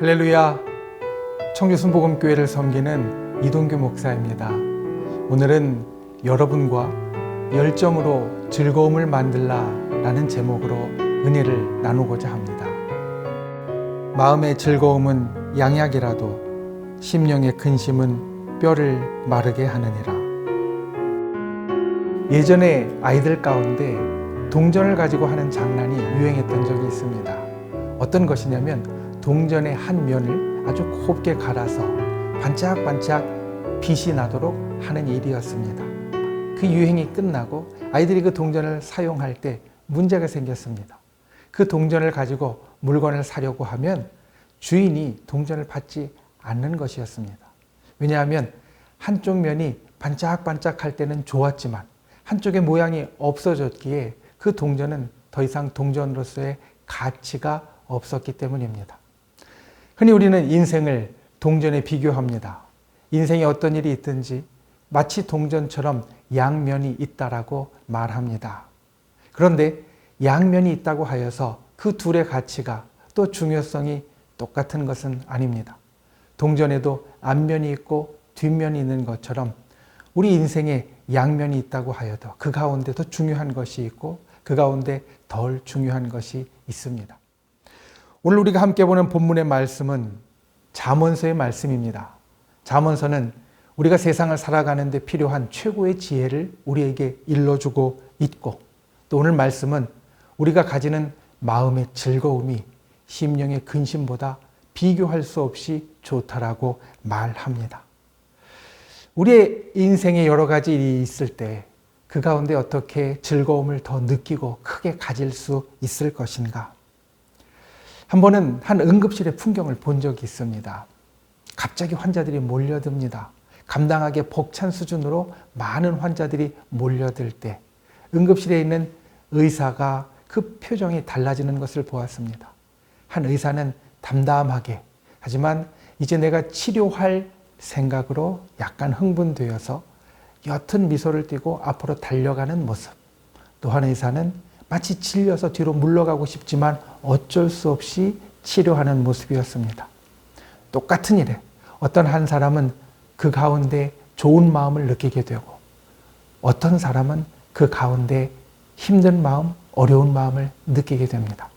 할렐루야, 청주 순복음교회를 섬기는 이동규 목사입니다. 오늘은 여러분과 열정으로 즐거움을 만들라 라는 제목으로 은혜를 나누고자 합니다. 마음의 즐거움은 양약이라도 심령의 근심은 뼈를 마르게 하느니라. 예전에 아이들 가운데 동전을 가지고 하는 장난이 유행했던 적이 있습니다. 어떤 것이냐면 동전의 한 면을 아주 곱게 갈아서 반짝반짝 빛이 나도록 하는 일이었습니다. 그 유행이 끝나고 아이들이 그 동전을 사용할 때 문제가 생겼습니다. 그 동전을 가지고 물건을 사려고 하면 주인이 동전을 받지 않는 것이었습니다. 왜냐하면 한쪽 면이 반짝반짝할 때는 좋았지만 한쪽의 모양이 없어졌기에 그 동전은 더 이상 동전으로서의 가치가 없었기 때문입니다. 흔히 우리는 인생을 동전에 비교합니다. 인생에 어떤 일이 있든지 마치 동전처럼 양면이 있다라고 말합니다. 그런데 양면이 있다고 하여서 그 둘의 가치가 또 중요성이 똑같은 것은 아닙니다. 동전에도 앞면이 있고 뒷면이 있는 것처럼 우리 인생에 양면이 있다고 하여도 그 가운데 더 중요한 것이 있고 그 가운데 덜 중요한 것이 있습니다. 오늘 우리가 함께 보는 본문의 말씀은 잠언서의 말씀입니다. 잠언서는 우리가 세상을 살아가는 데 필요한 최고의 지혜를 우리에게 일러주고 있고, 또 오늘 말씀은 우리가 가지는 마음의 즐거움이 심령의 근심보다 비교할 수 없이 좋다라고 말합니다. 우리의 인생에 여러 가지 일이 있을 때 그 가운데 어떻게 즐거움을 더 느끼고 크게 가질 수 있을 것인가? 한 번은 한 응급실의 풍경을 본 적이 있습니다. 갑자기 환자들이 몰려듭니다. 감당하기 벅찬 수준으로 많은 환자들이 몰려들 때 응급실에 있는 의사가 그 표정이 달라지는 것을 보았습니다. 한 의사는 담담하게, 하지만 이제 내가 치료할 생각으로 약간 흥분되어서 옅은 미소를 띠고 앞으로 달려가는 모습. 또 한 의사는 마치 질려서 뒤로 물러가고 싶지만 어쩔 수 없이 치료하는 모습이었습니다. 똑같은 일에 어떤 한 사람은 그 가운데 좋은 마음을 느끼게 되고 어떤 사람은 그 가운데 힘든 마음, 어려운 마음을 느끼게 됩니다.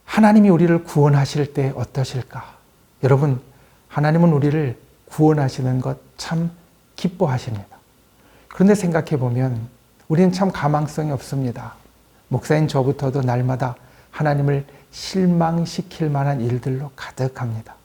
하나님이 우리를 구원하실 때 어떠실까? 여러분, 하나님은 우리를 구원하시는 것 참 기뻐하십니다. 그런데 생각해 보면 우리는 참 가망성이 없습니다. 목사인 저부터도 날마다 하나님을 실망시킬 만한 일들로 가득합니다.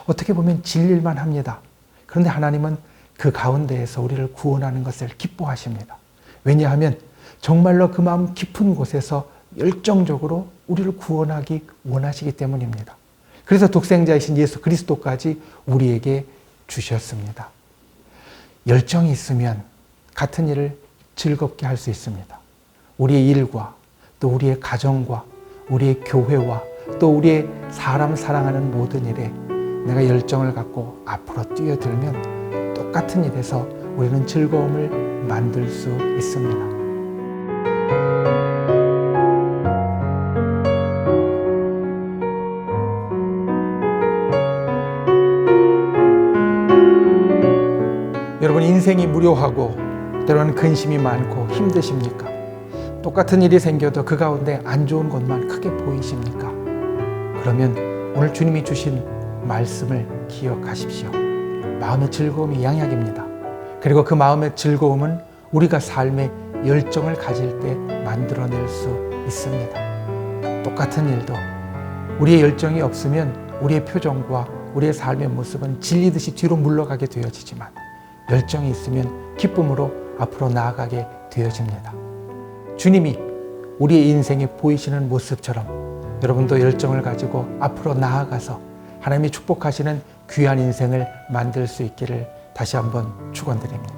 어떻게 보면 질릴만 합니다. 그런데 하나님은 그 가운데에서 우리를 구원하는 것을 기뻐하십니다. 왜냐하면 정말로 그 마음 깊은 곳에서 열정적으로 우리를 구원하기 원하시기 때문입니다. 그래서 독생자이신 예수 그리스도까지 우리에게 주셨습니다. 열정이 있으면 같은 일을 즐겁게 할 수 있습니다. 우리의 일과 또 우리의 가정과 우리의 교회와 또 우리의 사람 사랑하는 모든 일에 내가 열정을 갖고 앞으로 뛰어들면 똑같은 일에서 우리는 즐거움을 만들 수 있습니다. 여러분, 인생이 무료하고 때로는 근심이 많고 힘드십니까? 똑같은 일이 생겨도 그 가운데 안 좋은 것만 크게 보이십니까? 그러면 오늘 주님이 주신 말씀을 기억하십시오. 마음의 즐거움이 양약입니다. 그리고 그 마음의 즐거움은 우리가 삶의 열정을 가질 때 만들어낼 수 있습니다. 똑같은 일도 우리의 열정이 없으면 우리의 표정과 우리의 삶의 모습은 질리듯이 뒤로 물러가게 되어지지만 열정이 있으면 기쁨으로 앞으로 나아가게 되어집니다. 주님이 우리의 인생에 보이시는 모습처럼 여러분도 열정을 가지고 앞으로 나아가서 하나님이 축복하시는 귀한 인생을 만들 수 있기를 다시 한번 축원드립니다.